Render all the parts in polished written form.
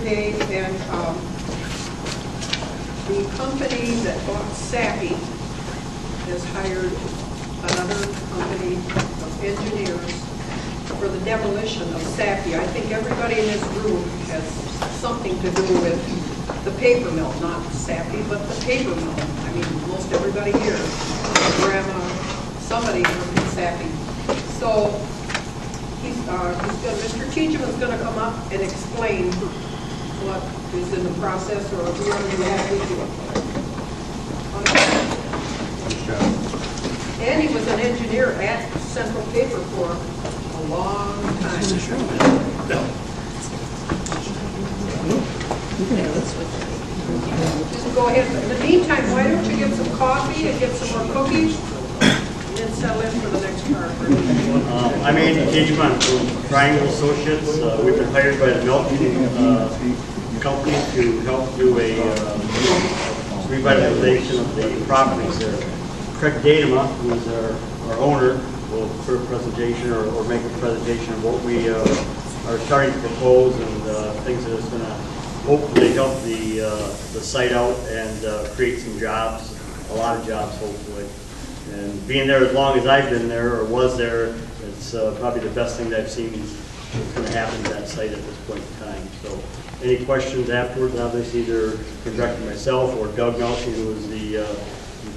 today, and the company that bought Sappi has hired another company of engineers for the demolition of Sappi. I think everybody in this room has something to do with the paper mill, not Sappi, but the paper mill. I mean, most everybody here, grandma, somebody worked at Sappi. So Mr. Cheecham is going to come up and explain what is in the process, or if we already have with you. And he was an engineer at Central Paper for a long time. Just go ahead. In the meantime, why don't you get some coffee and get some more cookies, and then settle in for the next part. I'm Andy Cheecham from Triangle Associates. We've been hired by the milk company to help do a revitalization of the properties there. Craig Datema, who is our owner, will put a presentation or make a presentation of what we are starting to propose and things that is going to hopefully help the site out and create some jobs, a lot of jobs hopefully. And being there as long as I've been there or was there, it's probably the best thing that I've seen is going to happen to that site at this point in time. So any questions afterwards, obviously either direct to myself or Doug Nelson, who was the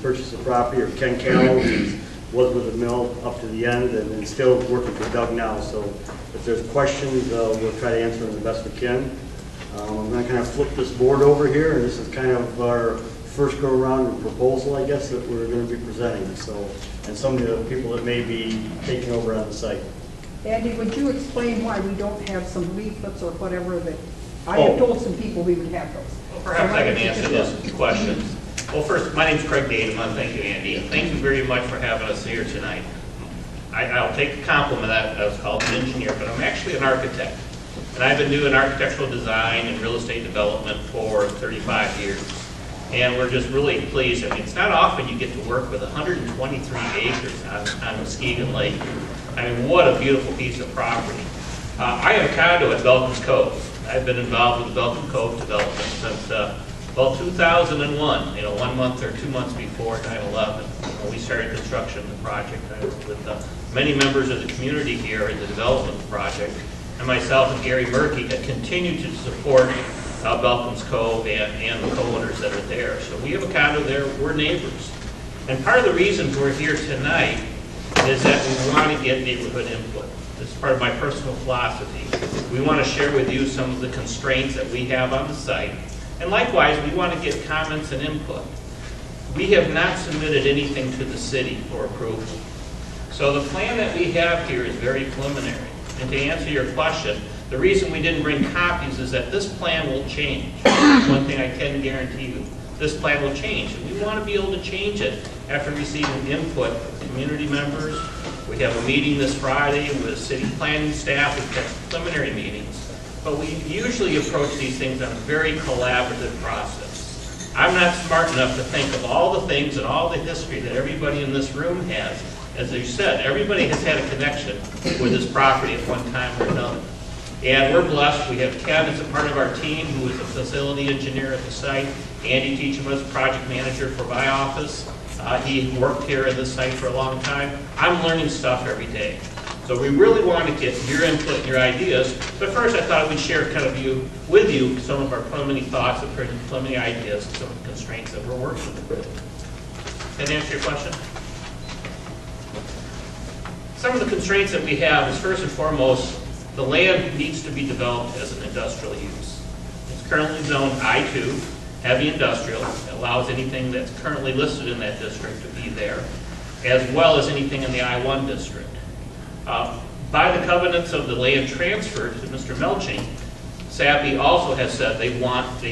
purchased the property, or Ken Carroll, who was with the mill up to the end and still working for Doug now. So if there's questions, we'll try to answer them the best we can. I'm going to kind of flip this board over here, and this is kind of our first go around of proposal, I guess, that we're going to be presenting. So, and some of the people that may be taking over on the site. Andy, would you explain why we don't have some leaflets or whatever that I have told some people we would have those? Well, perhaps I can answer those questions. Well, first, my name's Craig Datema. Thank you, Andy. Thank you very much for having us here tonight. I'll take the compliment that I was called an engineer, but I'm actually an architect. And I've been doing architectural design and real estate development for 35 years. And we're just really pleased. I mean, it's not often you get to work with 123 acres on Muskegon Lake. I mean, what a beautiful piece of property. I have a condo at Belkin's Cove. I've been involved with the Belkin Cove development since, well, 2001, 1 month or 2 months before 9/11. When we started construction of the project, I worked with many members of the community here in the development of the project. And myself and Gary Murphy had continued to support Belkin's Cove and the co-owners that are there. So we have a condo there, we're neighbors. And part of the reason we're here tonight is that we want to get neighborhood input. This is part of my personal philosophy. We want to share with you some of the constraints that we have on the site. And likewise, we want to get comments and input. We have not submitted anything to the city for approval. So the plan that we have here is very preliminary. And to answer your question, the reason we didn't bring copies is that this plan will change. One thing I can guarantee you, this plan will change. And we want to be able to change it after receiving input from community members. We have a meeting this Friday with city planning staff. We've got preliminary meetings. But we usually approach these things on a very collaborative process. I'm not smart enough to think of all the things and all the history that everybody in this room has. As you said, everybody has had a connection with this property at one time or another. And we're blessed. We have Ken as a part of our team, who is a facility engineer at the site. Andy Cheecham is project manager for my office. He worked here at this site for a long time. I'm learning stuff every day. So we really want to get your input and your ideas. But first, I thought we'd share kind of with you some of our preliminary thoughts and preliminary ideas and some of the constraints that we're working with. Can I answer your question? Some of the constraints that we have is, first and foremost, the land needs to be developed as an industrial use. It's currently zoned I-2, heavy industrial. It allows anything that's currently listed in that district to be there, as well as anything in the I-1 district. By the covenants of the land transfer to Mr. Melching, Sappi also has said they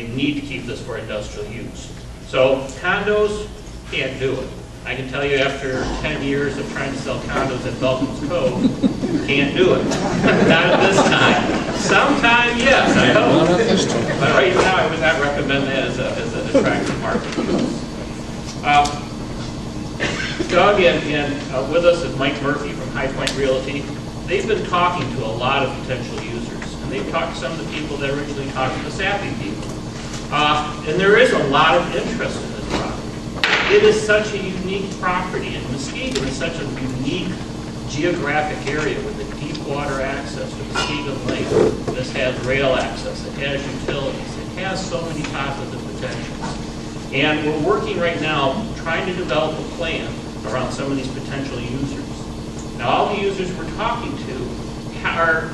need to keep this for industrial use. So condos can't do it. I can tell you after 10 years of trying to sell condos at Belkin's Cove, can't do it. Not at this time. Sometime, yes, I hope. But right now, I would not recommend that as an attractive market use. Doug and with us is Mike Murphy from High Point Realty. They've been talking to a lot of potential users. and they've talked to some of the people that originally talked to the Sappi people. And there is a lot of interest in this property. It is such a unique property, and Muskegon is such a unique geographic area with the deep water access to Muskegon Lake. This has rail access, it has utilities, it has so many positive potentials. And we're working right now trying to develop a plan around some of these potential users. Now, all the users we're talking to are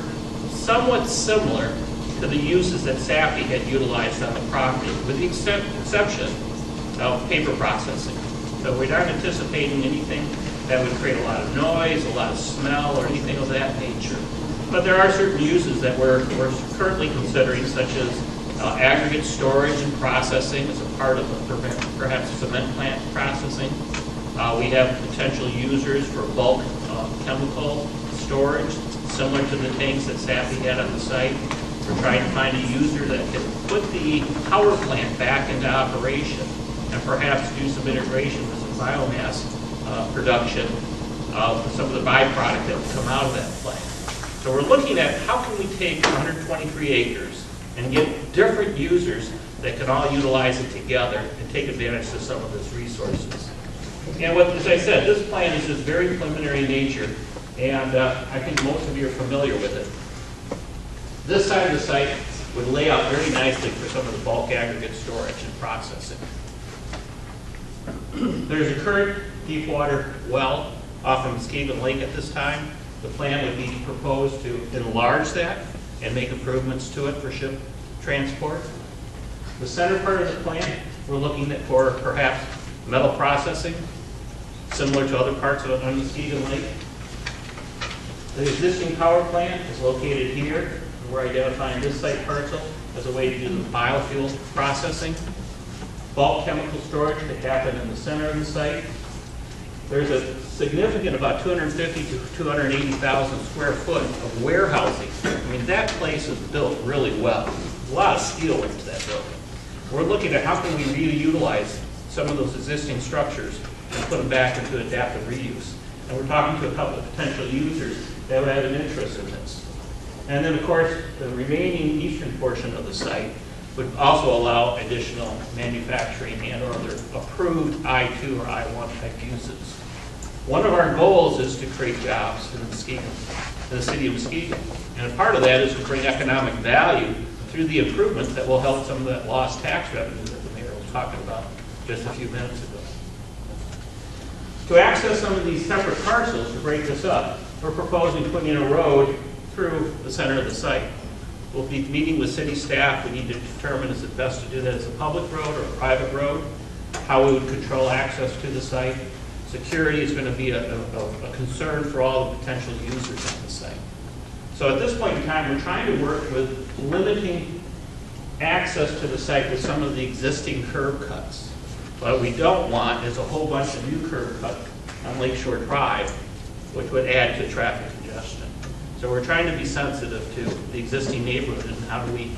somewhat similar to the uses that Sappi had utilized on the property, with the exception of paper processing. So we aren't anticipating anything that would create a lot of noise, a lot of smell, or anything of that nature. But there are certain uses that we're currently considering, such as aggregate storage and processing as a part of perhaps cement plant processing. We have potential users for bulk chemical storage, similar to the tanks that Sappi had on the site. We're trying to find a user that can put the power plant back into operation and perhaps do some integration with some biomass production of some of the byproduct that would come out of that plant. So we're looking at how can we take 123 acres and get different users that can all utilize it together and take advantage of some of these resources. And as I said, this plan is just very preliminary in nature, and I think most of you are familiar with it. This side of the site would lay out very nicely for some of the bulk aggregate storage and processing. There's a current deep water well off of Muskegon Lake at this time. The plan would be proposed to enlarge that and make improvements to it for ship transport. The center part of the plant, we're looking at for perhaps metal processing, similar to other parts of Muskegon Lake. The existing power plant is located here. We're identifying this site parcel as a way to do the biofuel processing. Bulk chemical storage could happen in the center of the site. There's a significant, about 250 to 280,000 square foot of warehousing. I mean, that place is built really well. A lot of steel went into that building. We're looking at how can we reutilize some of those existing structures and put them back into adaptive reuse. And we're talking to a couple of potential users that would have an interest in this. And then, of course, the remaining eastern portion of the site would also allow additional manufacturing and or other approved I-2 or I-1 type uses. One of our goals is to create jobs in Muskegon, in the city of Muskegon. And a part of that is to bring economic value through the improvements that will help some of that lost tax revenue that the mayor was talking about just a few minutes ago. To access some of these separate parcels, to break this up, we're proposing putting in a road through the center of the site. We'll be meeting with city staff. We need to determine is it best to do that as a public road or a private road, how we would control access to the site. Security is going to be a concern for all the potential users on the site. So at this point in time, we're trying to work with limiting access to the site with some of the existing curb cuts. What we don't want is a whole bunch of new curb cut on Lakeshore Drive, which would add to traffic congestion. So we're trying to be sensitive to the existing neighborhood and how do we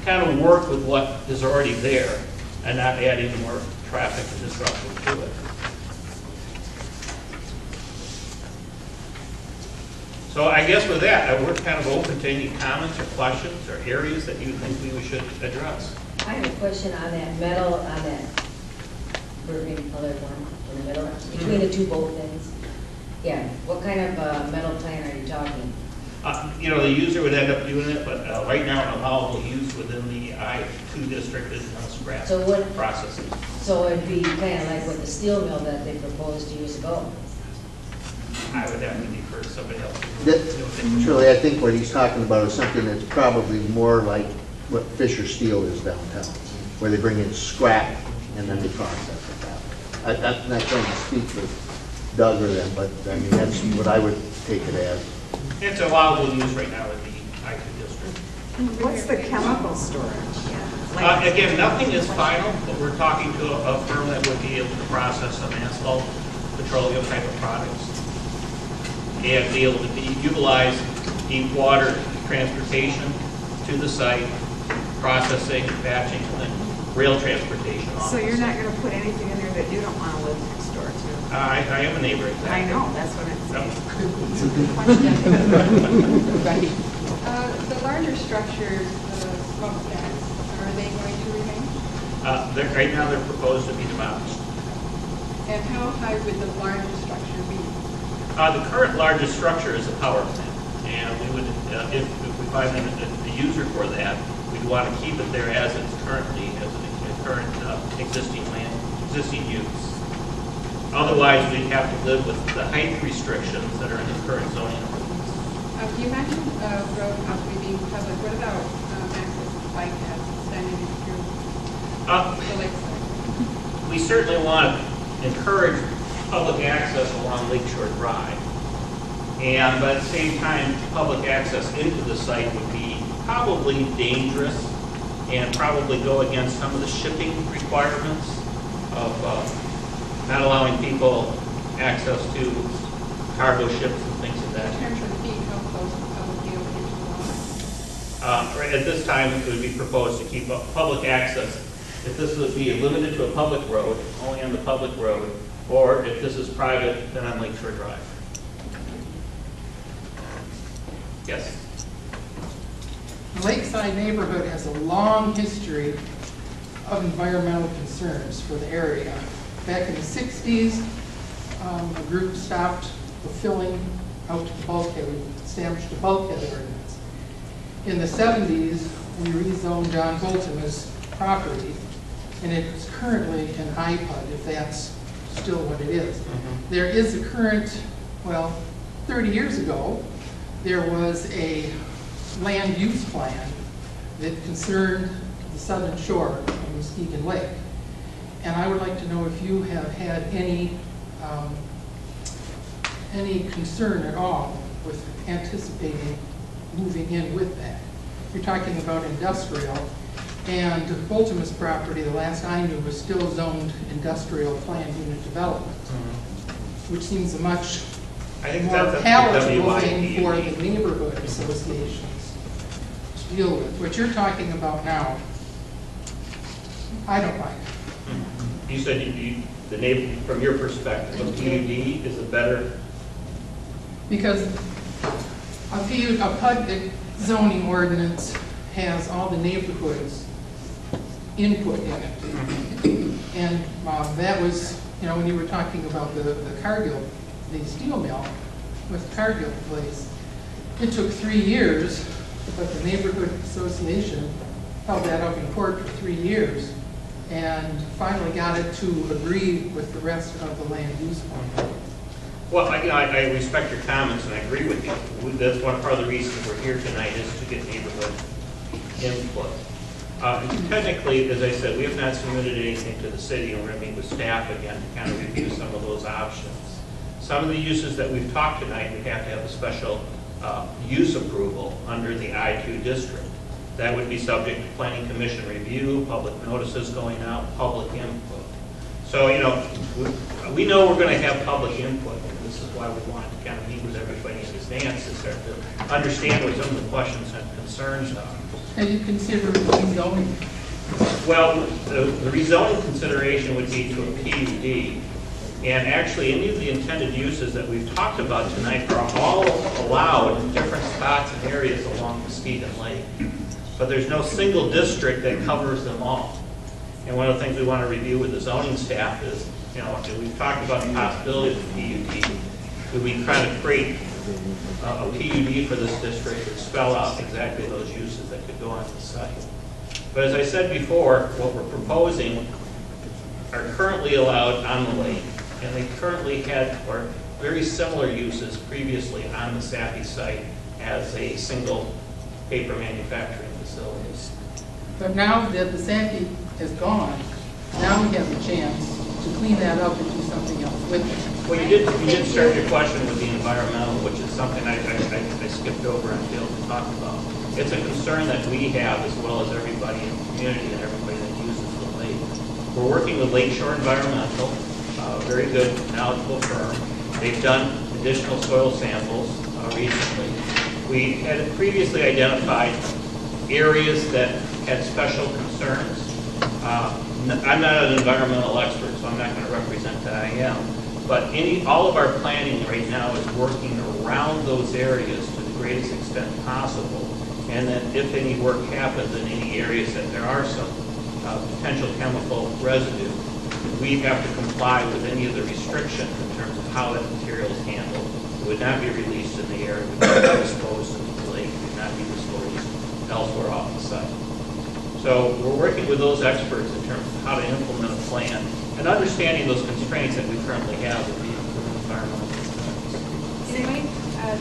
kind of work with what is already there and not add any more traffic and disruption to it. So I guess with that, we're kind of open to any comments or questions or areas that you think we should address. I have a question on that metal, on that burgundy colored one in the middle, between the two boat things. Yeah, what kind of metal plant are you talking? You know, the user would end up doing it, but right now an allowable use within the I-2 district is scrap processing. So it'd be kind of like with the steel mill that they proposed years ago. I would have to defer to somebody else. Truly, I think what he's talking about is something that's probably more like what Fisher Steel is downtown, where they bring in scrap and then they process it that way. I'm not trying to speak for Doug or them, but I mean, that's what I would take it as. It's allowable use right now in the I-2 district. What's the chemical storage? Again, nothing is final, but we're talking to a firm that would be able to process some asphalt, petroleum type of products, and be able to utilize deep water transportation to the site, processing, batching, and then rail transportation. So you're not going to put anything in there that you don't want to live next door to? I am a neighbor, exactly. I know, that's what I'm saying. Yep. It's a good question. Right. The larger structures, the smokestacks, are they going to remain? Right now, they're proposed to be demolished. And how high would the larger structure be? The current largest structure is a power plant, and we would, if we find the user for that, we'd want to keep it there as it's currently, as a current existing use. Otherwise, we'd have to live with the height restrictions that are in the current zoning ordinance. You mentioned road possibly being public. What about access to bike paths extending through the lakeside? We certainly want to encourage public access along Lakeshore Drive. And but at the same time, public access into the site would be probably dangerous and probably go against some of the shipping requirements of not allowing people access to cargo ships and things of that In terms of feet, how close the public view into the water? At this time, it would be proposed to keep up public access. If this would be limited to a public road, only on the public road, or if this is private, then on Lakeshore Drive. Yes? The Lakeside neighborhood has a long history of environmental concerns for the area. Back in the 60s, a group stopped the filling out to the bulkhead. We established a bulkhead ordinance. In the 70s, we rezoned John Bolton's property, and it's currently an IPUD, if that's still what it is. There is a current, well, 30 years ago, there was a land use plan that concerned the southern shore of Muskegon Lake. And I would like to know if you have had any concern at all with anticipating moving in with that. You're talking about industrial, and Bolton's property, the last I knew, was still zoned industrial planned unit development, which seems a much more palatable thing for the neighborhood associations to deal with. What you're talking about now, I don't like. You said the neighbor, from your perspective, a PUD is a better. Because a PUD zoning ordinance has all the neighborhoods input in it. And that was, you know, when you were talking about the Cargill, the steel mill with Cargill place, it took 3 years, but the neighborhood association held that up in court for 3 years and finally got it to agree with the rest of the land use plan. Well, I respect your comments and I agree with you. That's one part of the reason we're here tonight is to get neighborhood input. Technically, as I said, we have not submitted anything to the city, and we're going to meet with staff again to kind of review some of those options. Some of the uses that we've talked tonight, we have to have a special use approval under the I-2 district. That would be subject to planning commission review, public notices going out, public input. So, you know, we know we're going to have public input, and this is why we want to kind of meet with everybody in advance, is to understand what some of the questions and concerns are. And you consider rezoning? Well, the rezoning consideration would be to a PUD, and actually any of the intended uses that we've talked about tonight are all allowed in different spots and areas along Muskegon Lake. But there's no single district that covers them all. And one of the things we want to review with the zoning staff is, you know, we've talked about the possibility of PUD. Could we try to create a PUD for this district and spell out exactly those uses that could go on the site? But as I said before, what we're proposing are currently allowed on the lake, and they currently had or very similar uses previously on the Sappi site as a single paper manufacturing facility. But now that the Sappi is gone, now we have a chance to clean that up and do something else with it. Well, you did start your question with the environmental, which is something I skipped over and failed to talk about. It's a concern that we have, as well as everybody in the community and everybody that uses the lake. We're working with Lakeshore Environmental, a very good, knowledgeable firm. They've done additional soil samples recently. We had previously identified areas that had special concerns. I'm not an environmental expert, so I'm not going to represent that I am. But all of our planning right now is working around those areas to the greatest extent possible and that if any work happens in any areas that there are some potential chemical residue, we have to comply with any of the restrictions in terms of how that material is handled. It would not be released in the air, it would not be disposed in the lake, it would not be disposed elsewhere off the site. So we're working with those experts in terms of how to implement a plan and understanding those constraints that we currently have with the environmental constraints. In late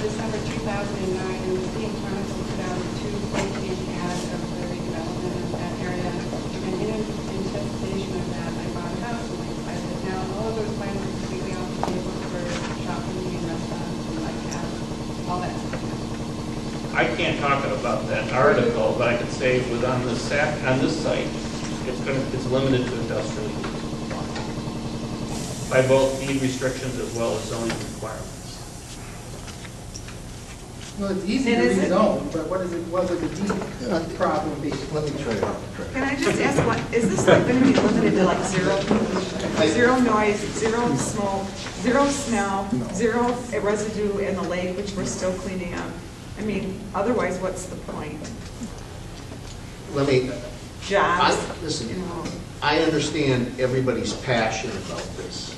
December 2009, the Muskegon Chronicle put out a 2-page ad of the redevelopment of that area. And in anticipation of that, I bought a house in Lakeside. But now all of those plans are completely off the table for shopping and restaurants and like that, all that stuff. I can't talk about that article, but I can say on this site, it's limited to industrial use by both deed restrictions as well as zoning requirements. Well, it's easy to And is it- rezone, but what would the deed problem be? Let me try to. Can I just ask, is this like going to be limited to like zero noise, zero smoke, zero smell, zero residue in the lake, which we're still cleaning up? I mean, otherwise, what's the point? Let me, Jobs, listen, you know. I understand everybody's passion about this.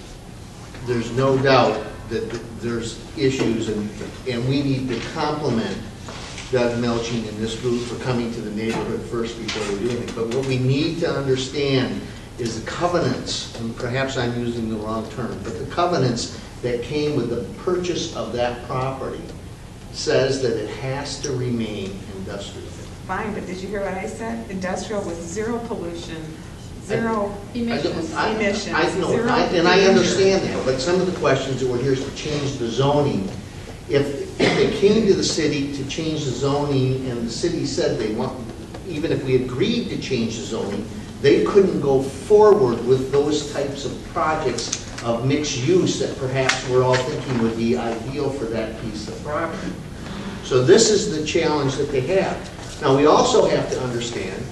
There's no doubt that there's issues, and we need to compliment Doug Melching and this group for coming to the neighborhood first before we do anything. But what we need to understand is the covenants, and perhaps I'm using the wrong term, but the covenants that came with the purchase of that property says that it has to remain industrial. Fine, but did you hear what I said? Industrial with zero pollution, zero Emissions. I know, zero and I danger. understand that, but some of the questions that were here is to change the zoning. If they came to the city to change the zoning and the city said they want, even if we agreed to change the zoning, they couldn't go forward with those types of projects of mixed use that perhaps we're all thinking would be ideal for that piece of property. So this is the challenge that they have. Now, we also have to understand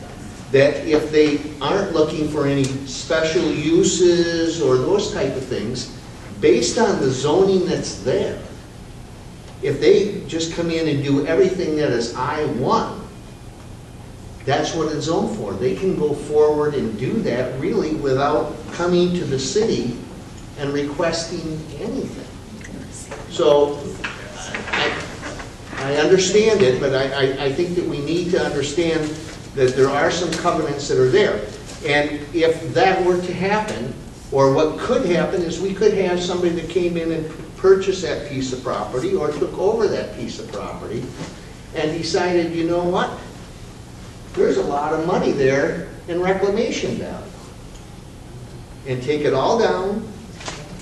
that if they aren't looking for any special uses or those type of things, based on the zoning that's there, if they just come in and do everything that is I-1, that's what it's zoned for. They can go forward and do that really without coming to the city and requesting anything. So I understand it, but I think that we need to understand that there are some covenants that are there. And if that were to happen, or what could happen is we could have somebody that came in and purchased that piece of property or took over that piece of property and decided, you know what? There's a lot of money there in reclamation value. And take it all down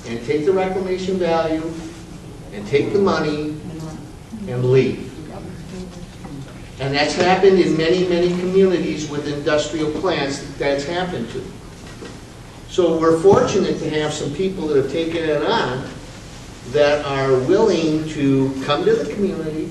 and take the reclamation value and take the money and leave. And that's happened in many, many communities with industrial plants that's happened to. So we're fortunate to have some people that have taken it on that are willing to come to the community.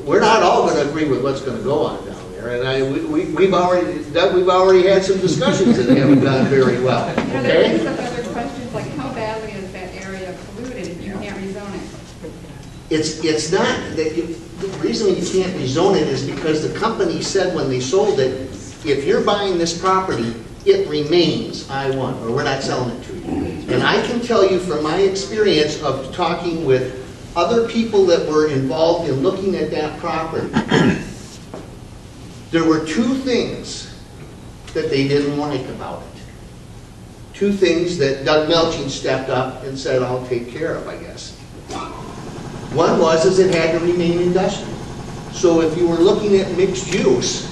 We're not all going to agree with what's going to go on down there, and we've already had some discussions that haven't gone very well. You know, there Okay? brings up other questions, like how badly is that area polluted if you can't rezone it? It's not that the reason you can't rezone it is because the company said when they sold it, if you're buying this property, it remains I-1, or we're not selling it to you. And I can tell you from my experience of talking with other people that were involved in looking at that property, there were two things that they didn't like about it. Two things that Doug Melching stepped up and said, I'll take care of, I guess. One was is it had to remain industrial. So if you were looking at mixed use,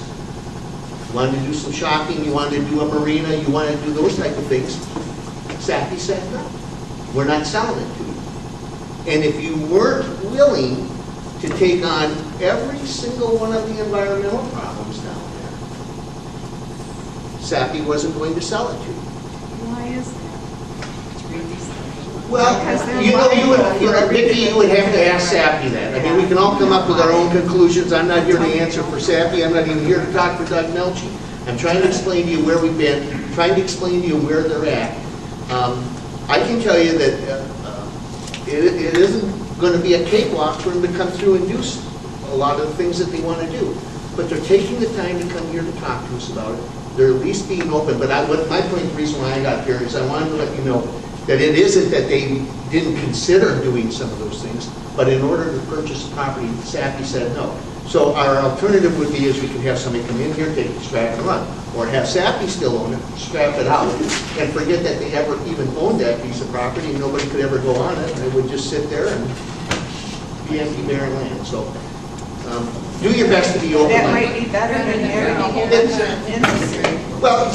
you wanted to do some shopping, you wanted to do a marina, you wanted to do those type of things, Sappi said no. We're not selling it to you. And if you weren't willing to take on every single one of the environmental problems down there, Sappi wasn't going to sell it to you. Why is that? Well, Because they're you know, liable for Vicki, you would have to ask Sappi that. I mean, we can all come up with our own conclusions. I'm not here to answer for Sappi. I'm not even here to talk for Doug Melching. I'm trying to explain to you where we've been, trying to explain to you where they're at. I can tell you that it isn't going to be a cakewalk for them to come through and do a lot of the things that they want to do. But they're taking the time to come here to talk to us about it. They're at least being open. But my point, the reason why I got here is I wanted to let you know that it isn't that they didn't consider doing some of those things, but in order to purchase the property, Sappi said no. So our alternative would be is we could have somebody come in here, take it, scrap and run. Or have Sappi still own it, scrap it out, and forget that they ever even owned that piece of property, and nobody could ever go on it, and it would just sit there and be empty, barren land. So do your best to be open. That might be better than having a whole bunch of industry. Well,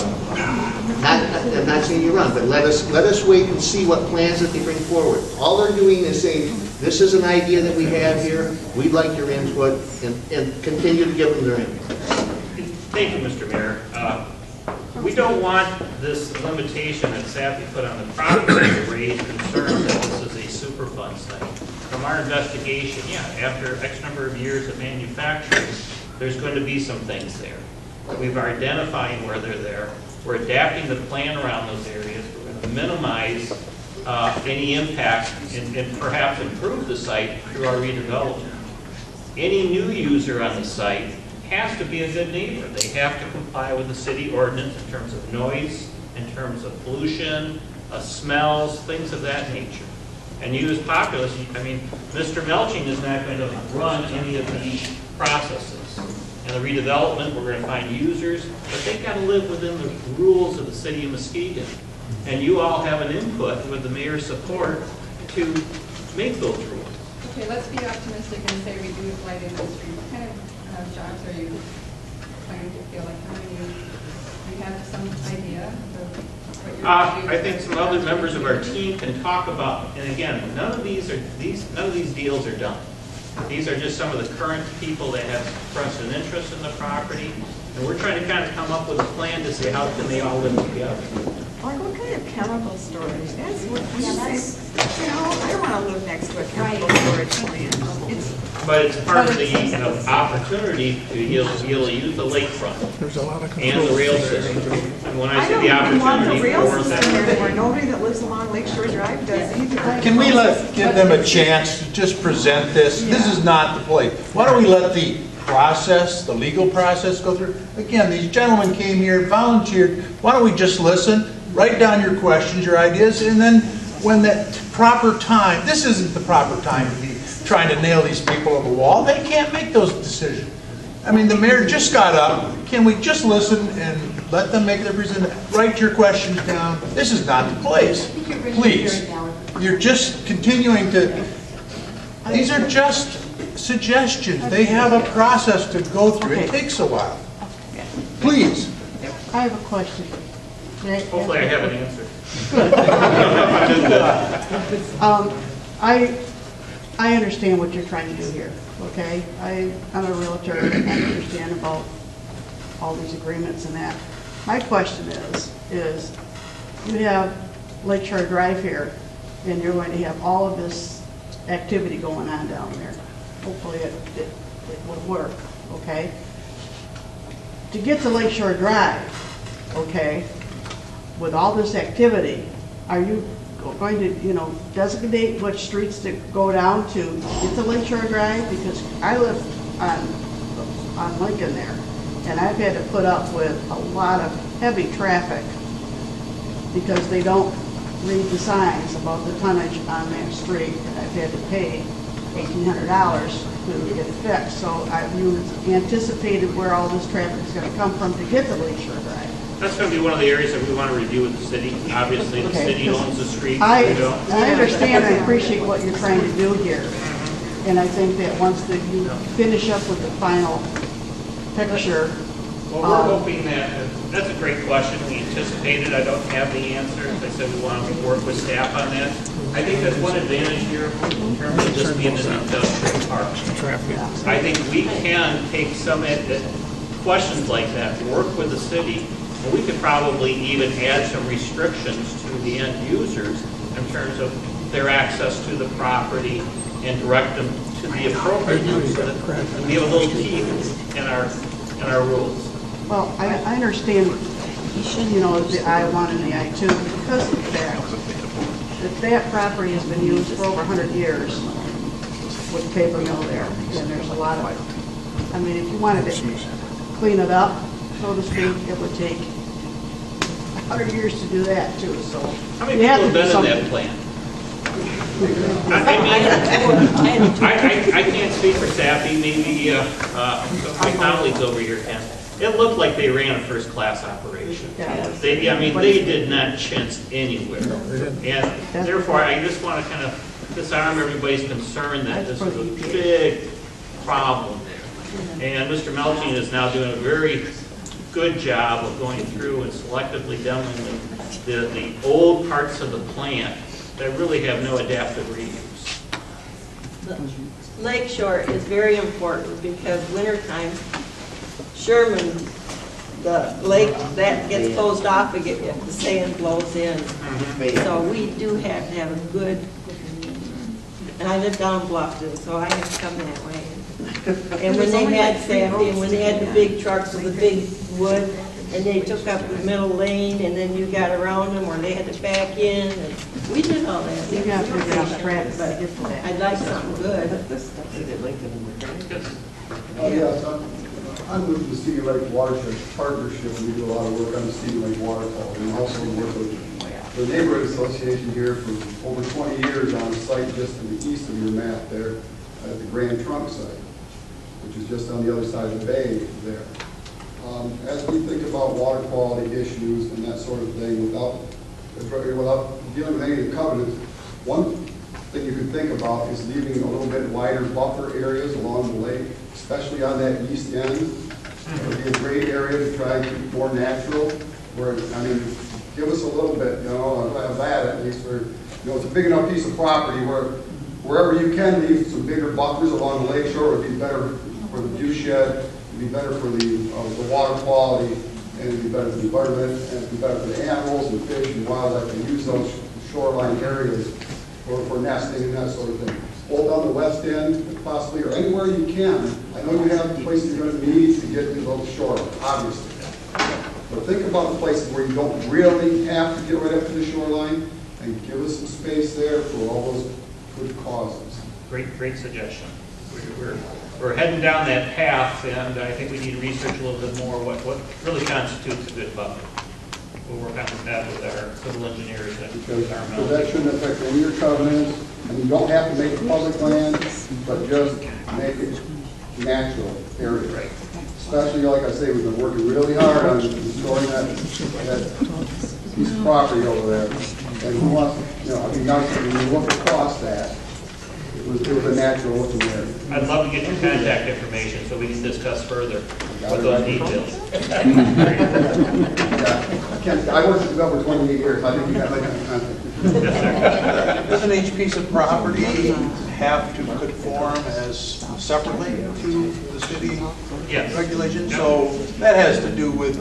I'm not saying you run, but let us wait and see what plans that they bring forward. All they're doing is saying, this is an idea that we have here, we'd like your input, and continue to give them their input. Thank you, Mr. Mayor. We don't want this limitation that Sappi put on the property to raise concerns that this is a Superfund site. From our investigation, yeah, after X number of years of manufacturing, there's going to be some things there. We've identified where they're there. We're adapting the plan around those areas. We're going to minimize any impact and perhaps improve the site through our redevelopment. Any new user on the site has to be a good neighbor. They have to comply with the city ordinance in terms of noise, in terms of pollution, smells, things of that nature. And you as populace, I mean, Mr. Melching is not going to run any of these processes. And the redevelopment, we're going to find users, but they've got to live within the rules of the city of Muskegon. And you all have an input with the mayor's support to make those rules. Okay, let's be optimistic and say we do light industry. What kind of jobs are you planning to fill? Like how many, you have some idea of what you're going to do? I think some other members of our team can talk about, and again, none of these deals are done. These are just some of the current people that have expressed an interest in the property, and we're trying to kind of come up with a plan to see how can they all live together. Like what kind of chemical storage? That's what we say. You know, I don't want to live next to a chemical storage plant. But it's part of the opportunity to be able to use the lakefront and the rail system. And when I say the I don't want the opportunity rail for system that. anymore. Nobody that lives along Lakeshore Drive does either. Can we give them a chance to just present this? This is not the place. Why don't we let the process, the legal process go through? Again, these gentlemen came here, volunteered. Why don't we just listen, write down your questions, your ideas, and then when that proper time, this isn't the proper time to be trying to nail these people on the wall. They can't make those decisions. I mean, the mayor just got up. Can we just listen and let them make their presentation? Write your questions down. This is not the place. Please. You're just continuing to, these are just suggestions. They have a process to go through. It takes a while. Please. I have a question. Hopefully I have an answer. I understand what you're trying to do here, okay? I'm a realtor, and I understand about all these agreements and that. My question is you have Lakeshore Drive here, and you're going to have all of this activity going on down there. Hopefully it will work, okay? To get to Lakeshore Drive, okay, with all this activity, are you going to, designate which streets to go down to get to Lakeshore Drive? Because I live on Lincoln there, and I've had to put up with a lot of heavy traffic because they don't read the signs about the tonnage on that street, and I've had to pay $1,800 to get it fixed. So you anticipated where all this traffic is going to come from to get to Lakeshore Drive. That's going to be one of the areas that we want to review with the city. Obviously, the city owns the streets. I We don't. understand, I appreciate what you're trying to do here. And I think that once you finish up with the final picture. Well, we're hoping that's a great question. We anticipated, I don't have the answer. As I said, we want to work with staff on that. I think that's one advantage here in terms of this being an industrial park. I think we can take some questions like that, work with the city, and we could probably even add some restrictions to the end users in terms of their access to the property and direct them to the appropriate ones so that we have a little teeth in our rules. Well, I understand, the I-1 and the I-2 because of the fact that that property has been used for over 100 years. with the paper mill there, and there's a lot of, I mean, if you wanted to clean it up, so to speak, it would take 100 years to do that too, so. How many you people have to do been in something. that plant? I can't speak for Sappi, maybe my colleagues over here can. It looked like they ran a first-class operation. I mean, they did not chintz anywhere. And therefore, I just want to kind of disarm everybody's concern that this is a big problem there. And Mr. Melching is now doing a very good job of going through and selectively demoing the old parts of the plant that really have no adaptive reuse. The lake shore is very important because wintertime, Sherman, the lake, that gets closed off again if the sand blows in. So we do have to have a good, and I live down Bluffton, so I have to come that way. And when they had Sappi, and when they had the big trucks with the big wood, and they took up the middle lane, and then you got around them, or they had to back in, and we did all that. You got to figure out strategies to get to that. I'd like something good. Yes, I'm with the Cedar Lake Watershed Partnership. We do a lot of work on the Cedar Lake water quality, and also work with the neighborhood association here for over 20 years on a site just to the east of your map there at the Grand Trunk site, which is just on the other side of the bay there. As we think about water quality issues and that sort of thing, without dealing with any of the covenants, one thing you could think about is leaving a little bit wider buffer areas along the lake, especially on that east end. It would be a great area to try and keep more natural, where, I mean, give us a little bit, of that at least, where, it's a big enough piece of property where wherever you can leave some bigger buffers along the lake shore would be better for the view shed, it'd be better for the water quality, and it'd be better for the environment, and it'd be better for the animals and fish and wildlife to use those shoreline areas for nesting and that sort of thing. Both on the west end, possibly, or anywhere you can. I know you have places you're going to need to get to those shoreline, obviously. But think about the places where you don't really have to get right up to the shoreline, and give us some space there for all those good causes. Great suggestion. We're heading down that path, and I think we need to research a little bit more what really constitutes a good buffer. We'll work on that with our civil engineers and Because that shouldn't affect any of your covenants, and you don't have to make it public land, but just make it natural area. Right. Especially, like I say, we've been working really hard on restoring that piece of property over there. And we want, I'd be nice when you look across that, it was a natural looking area. I'd love to get your contact information so we can discuss further with those details. I worked with Bill for 28 years. I think you got my contact. Doesn't each piece of property have to conform as separately to the city Yes. regulations? So that has to do with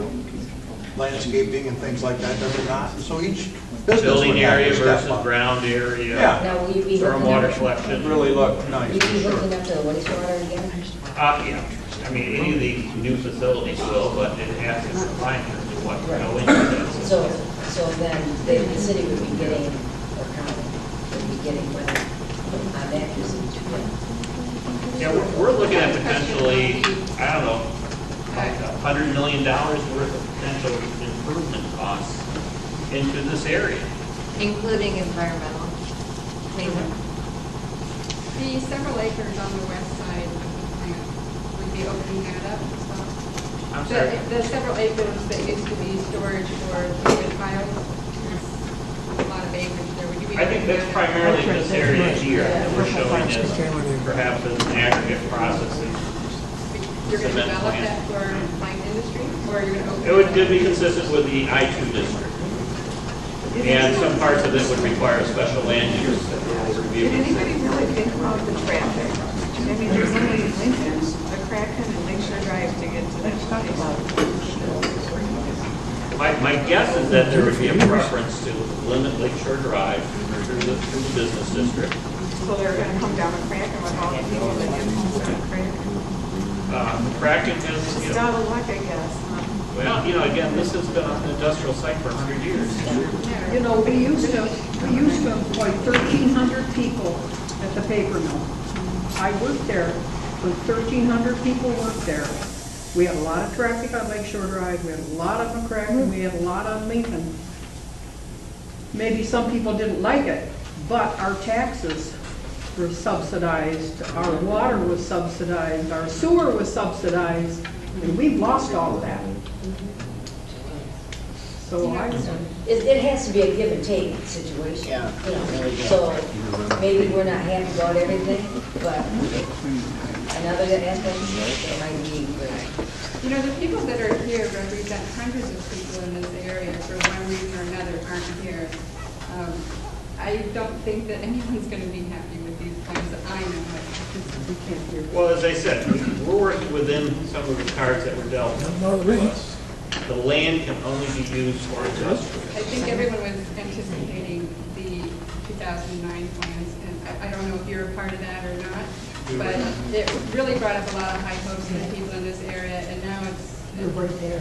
landscaping and things like that, does it not? So each business Building would have area to step versus up. ground area. Yeah. Now, will you be hooking Stormwater up, collection. Really look nice, will you for be sure. hooking up to the wastewater again? Yeah. I mean, any of the new facilities will, but it has to comply in terms of what go into that. So then the city would be getting, or county would be getting money on that usage. Yeah, we're looking at potentially, I don't know, $100 million worth of potential improvement costs into this area. Including environmental cleanup. The several acres on the west side of the plant, would be opening that up as well? I'm sorry. The several acres that used to be storage for treated piles, there's a lot of acreage there. Would you be I think that's opening that up? primarily this area here that we're showing as perhaps as an aggregate processing. You're going to cement develop plant. that for plant industry, or you're going to open It would be consistent with the I-2 district. And some parts of it would require a special land use that we'll review. Did anybody really think about the traffic? I mean, there's only Lincoln, the Kraken, and Lakeshore Drive to get to that place. My guess is that there would be a preference to limit Lakeshore Drive through the business district. So they're gonna come down the Kraken with all the people that get homes on the Kraken. Kraken has, Just out of luck, I guess. well, again, this has been an industrial site for 100 years. We used to employ 1,300 people at the paper mill. I worked there when 1,300 people worked there. We had a lot of traffic on Lakeshore Drive, we had a lot on McCracken, we had a lot on Lincoln. Maybe some people didn't like it, but our taxes were subsidized, our water was subsidized, our sewer was subsidized, and we've lost all of that. So It has to be a give and take situation. Yeah. You know, so maybe we're not happy about everything, but another aspect, it might be great. You know, the people that are here represent hundreds of people in this area for one reason or another aren't here. I don't think that anyone's going to be happy with these plans that I know of. We can't hear. Well, as I said, we're working within some of the cards that were dealt with us. The land can only be used for industrial. I think everyone was anticipating the 2009 plans, and I don't know if you're a part of that or not, but it really brought up a lot of high hopes for the people in this area, and now it's right there.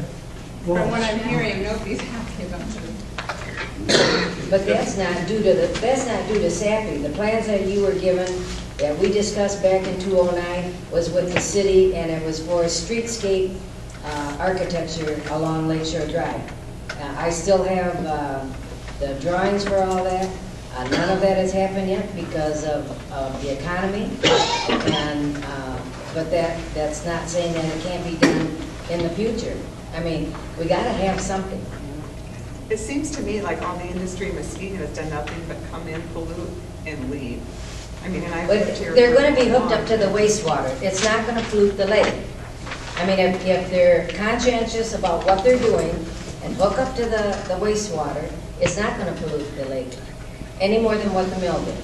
From what I'm hearing, nobody's happy about it. But that's not due to Sappi. The plans that you were given, that we discussed back in 2009, was with the city, and it was for streetscape architecture along Lakeshore Drive. I still have the drawings for all that. None of that has happened yet because of the economy, and but that's not saying that it can't be done in the future. I mean, we got to have something. It seems to me like all the industry in Muskegon has done nothing but come in, pollute, and leave. I mean, and I've lived here. They're going to be hooked up to the wastewater. It's not going to pollute the lake. I mean, if they're conscientious about what they're doing and hook up to the wastewater, it's not going to pollute the lake any more than what the mill did.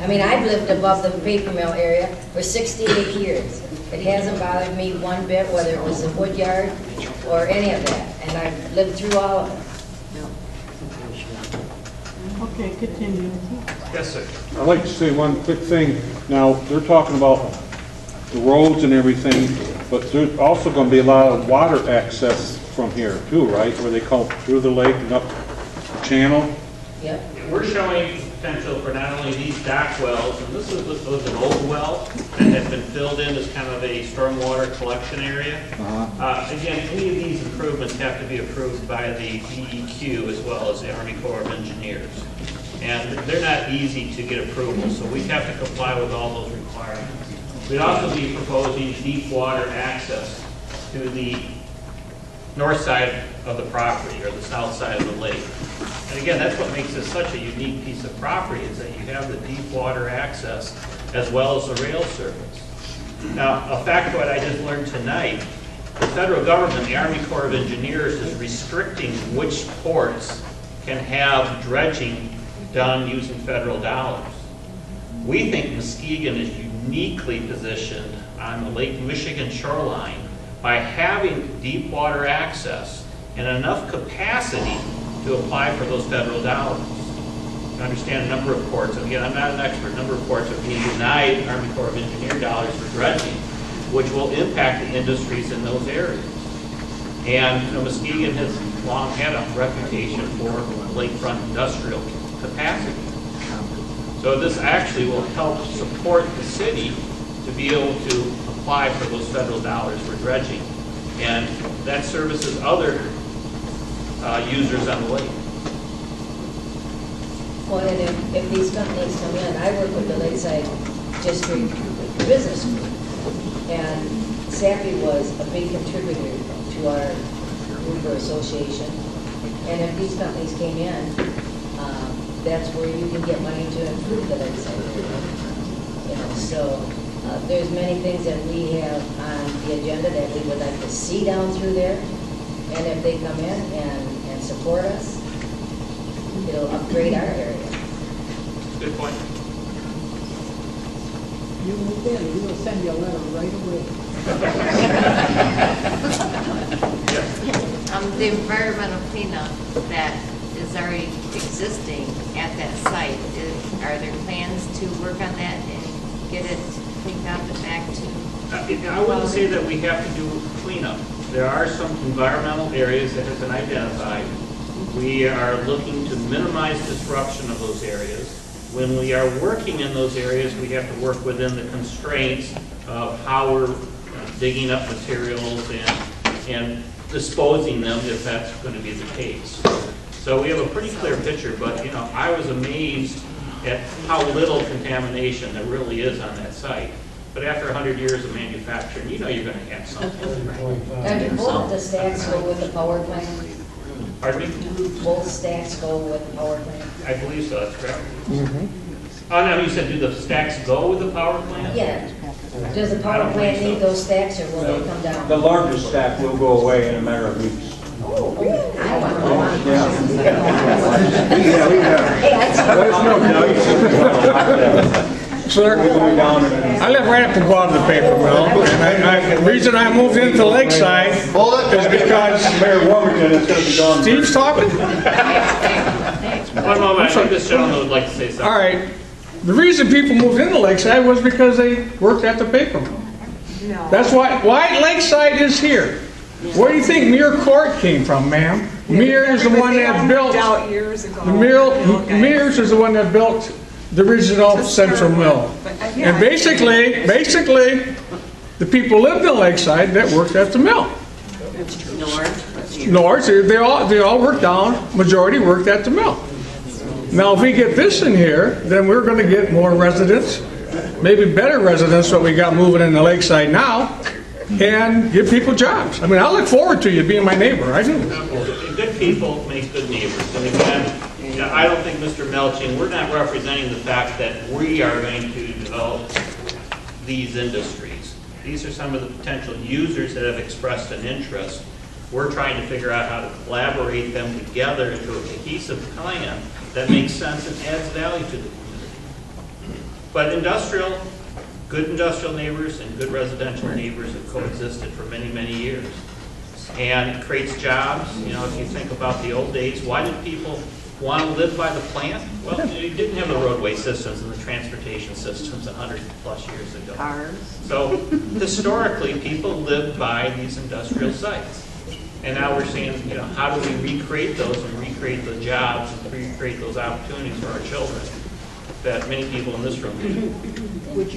I mean, I've lived above the paper mill area for 68 years. It hasn't bothered me one bit, whether it was the wood yard or any of that, and I've lived through all of it. Okay, continue. Yes, sir. I'd like to say one quick thing. Now, they're talking about the roads and everything, but there's also going to be a lot of water access from here too, right? Where they come through the lake and up the channel. Yep. We're showing potential for not only these dock wells, and this was an old well that had been filled in as kind of a stormwater collection area. Again, any of these improvements have to be approved by the DEQ as well as the Army Corps of Engineers. And they're not easy to get approval, so we have to comply with all those requirements. We'd also be proposing deep water access to the north side of the property or the south side of the lake. And again, that's what makes this such a unique piece of property, is that you have the deep water access as well as the rail service. Now, a factoid I just learned tonight, the federal government, the Army Corps of Engineers, is restricting which ports can have dredging done using federal dollars. We think Muskegon is uniquely positioned on the Lake Michigan shoreline by having deep water access and enough capacity to apply for those federal dollars. I understand a number of ports, and again, I'm not an expert, a number of ports are being denied Army Corps of Engineer dollars for dredging, which will impact the industries in those areas. And you know, Muskegon has long had a reputation for lakefront industrial capacity. So this actually will help support the city to be able to apply for those federal dollars for dredging. And that services other users on the lake. Well, and if these companies come in, I work with the Lakeside District Business Group, and Sappi was a big contributor to our group or association. And if these companies came in, that's where you can get money to improve the Lakeside area. You know, so there's many things that we have on the agenda that we would like to see down through there. And if they come in and support us, it'll upgrade our area. Good point. You move in, we will send you a letter right away. The environmental cleanup that is already existing at that site, are there plans to work on that and get it cleaned up and back to? I wouldn't say that we have to do cleanup. There are some environmental areas that have been identified. We are looking to minimize disruption of those areas. When we are working in those areas, we have to work within the constraints of how we're digging up materials and disposing them if that's going to be the case. So we have a pretty clear picture, but I was amazed at how little contamination there really is on that site. But after 100 years of manufacturing, you're going to have something. And do both the stacks go with the power plant? Pardon me? Both stacks go with the power plant? I believe so, that's correct. Oh, no, you said do the stacks go with the power plant? Yeah. Does the power plant need those stacks or will they come down? The largest stack will go away in a matter of weeks. Oh, really? I want to go on. Hey, Sir, I live right up the bottom of the paper mill, and the reason I moved into Lakeside is because Mayor Warrington is going to be gone. Steve's talking. One moment, I think this gentleman would like to say something. All right, the reason people moved into Lakeside was because they worked at the paper mill. No. That's why Lakeside is here. Where do you think Muir Court came from, ma'am? Muir is the one that built, Out years ago. Mears is the one that built the original Central Mill. And basically, the people lived in Lakeside that worked at the mill. North, they all worked down, majority worked at the mill. Now, if we get this in here, then we're going to get more residents, maybe better residents than we got moving into Lakeside now, and give people jobs. I mean, I look forward to you being my neighbor, I do. Good people make good neighbors. And again, I don't think, Mr. Melching, we're not representing the fact that we are going to develop these industries. These are some of the potential users that have expressed an interest. We're trying to figure out how to collaborate them together into a cohesive plan that makes sense and adds value to the community. But good industrial neighbors and good residential neighbors have coexisted for many, many years. And it creates jobs. If you think about the old days, why did people want to live by the plant? Well, you didn't have the roadway systems and the transportation systems 100+ years ago. Cars. So historically, people lived by these industrial sites. And now we're saying, how do we recreate those and recreate the jobs and recreate those opportunities for our children that many people in this room do?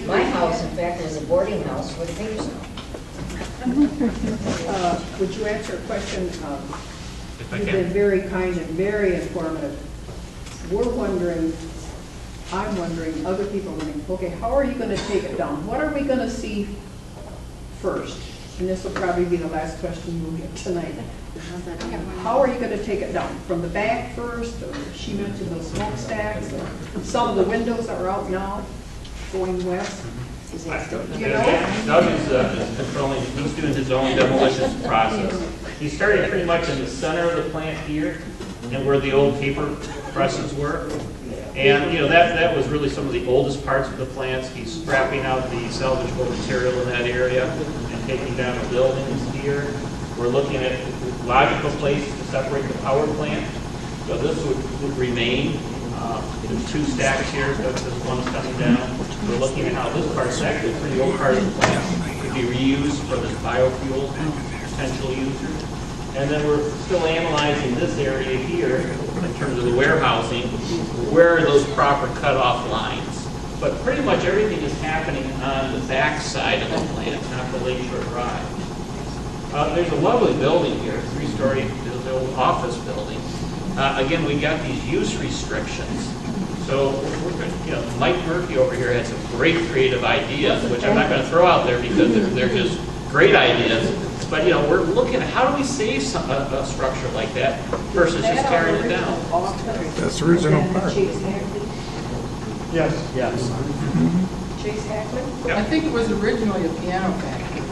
My house, in fact, was a boarding house for the Peters Mill. Would you answer a question? If I You've can. been very kind and very informative. I'm wondering, other people are wondering, okay, how are you going to take it down? What are we going to see first? And this will probably be the last question you'll get tonight. How are you going to take it down? From the back first, or she mentioned those smokestacks, or some of the windows are out now going west? Doug is controlling, he's doing his own demolition process. He started pretty much in the center of the plant here, and where the old paper presses were. And, that was really some of the oldest parts of the plants. He's scrapping out the salvageable material in that area and taking down the buildings here. We're looking at logical places to separate the power plant. So this would remain. There's 2 stacks here, so this one's coming down. We're looking at how this part's actually a pretty old part of the plant. Could be reused for this biofuel potential user. And then we're still analyzing this area here in terms of the warehousing. Where are those proper cutoff lines? But pretty much everything is happening on the back side of the plant, not the Lakeshore Drive. There's a lovely building here, 3-story, the old office building. Again, we got these use restrictions. So we're going to, Mike Murphy over here had some great creative ideas, which I'm not going to throw out there because they're just great ideas. But we're looking at how do we save a structure like that versus just tearing it down. That's the original part. Yes. Chase Hackman? I think it was originally a piano factory.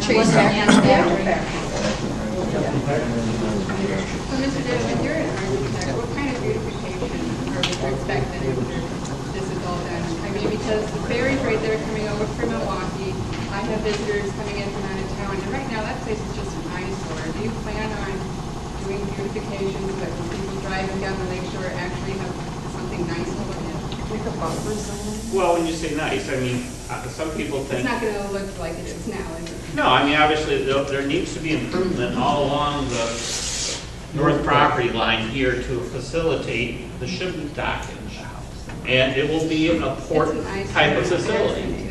Chase Hackman Piano Factory. So, Mr. Davis, you're an architect, what kind of beautification are we to expect that after this is all done? I mean, because the ferry's right there coming over from Milwaukee, I have visitors coming in from out of town, and right now that place is just an eyesore. Do you plan on doing beautification so that when people driving down the lakeshore actually have something nice to look at? Like a buffer zone? Well, when you say nice, I mean, some people think... It's not going to look like it is now, is it? No, I mean, obviously, there needs to be improvement all along the north property line here to facilitate the ship dockage. and it will be a port type of facility.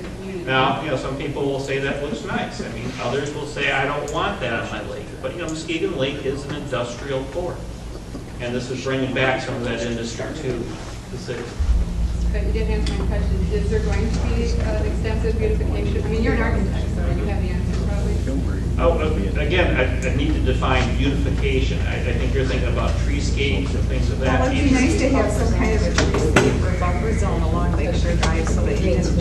Now, some people will say that looks nice. I mean, others will say, I don't want that on my lake. But, Muskegon Lake is an industrial port. And this is bringing back some of that industry to the city. But you didn't answer my question. Is there going to be an extensive beautification? I mean, you're an architect, so you have the answer probably. Oh, again, I need to define beautification. I think you're thinking about treescapes and things of that Well, it'd be nature. nice to have some kind of a treescape or buffer zone along Lakeshore Drive so that you can just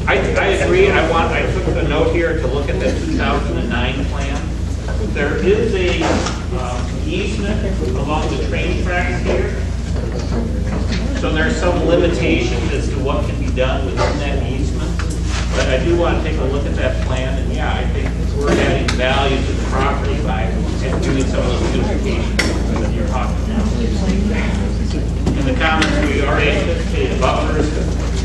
I agree. I took a note here to look at the 2009 plan. There is a easement along the train tracks here. So there's some limitations as to what can be done within that easement. But I do want to take a look at that plan, and yeah, I think we're adding value to the property by doing some of those beautifications that you're talking about. In the comments, we already anticipated buffers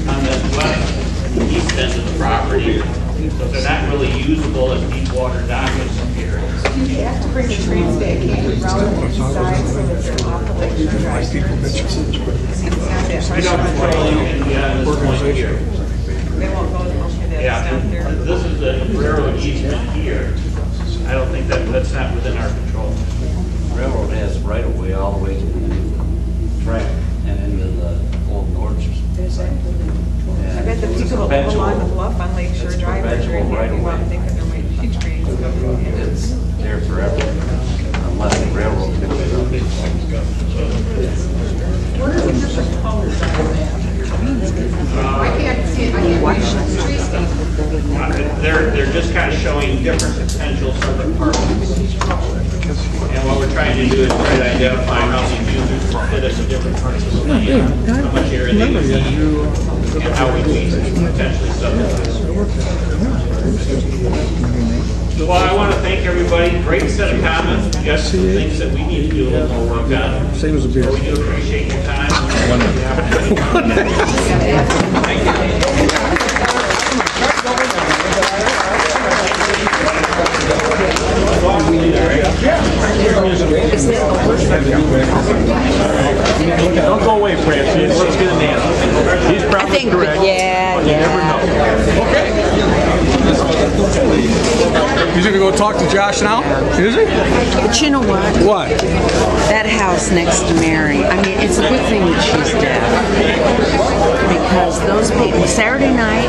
on the west and the east end of the property, so they're not really usable as deep water docks up here. You have to bring the trains back in around the side so that they're off the Lakeshore Drive. I mean, it's not that We don't control anything beyond this point here. They won't go to that Yeah, stuff there. this is the railroad easement here. I don't think that's not within our control. Railroad has right of way all the way to the track and into the old Norges. I bet the people that live along the bluff on Lakeshore Drive are very happy about thinking there might be trains coming in. It's there forever unless the railroad picks it up. What are the different colors on that? I can't see it. I can't read They're just kind of showing different potentials for the parks. And what we're trying to do is try to identify how these users fit into different parts of the land, how much area they would need, and how we can potentially subdivide. Well, I want to thank everybody. Great set of comments. We got some things that we need to do a little more work on. Same as a beer. So we do appreciate your time. Don't go away, Francis. Let's get an answer. He's probably correct. Yeah, You never know. Okay. He's gonna go talk to Josh now? Is he? But you know what? What? That house next to Mary, I mean, it's a good thing that she's dead. Because those people, Saturday night,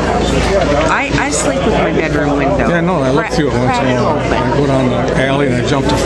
I sleep with my bedroom window. Yeah, no, I look through it once in a while. I go down the alley and I jump to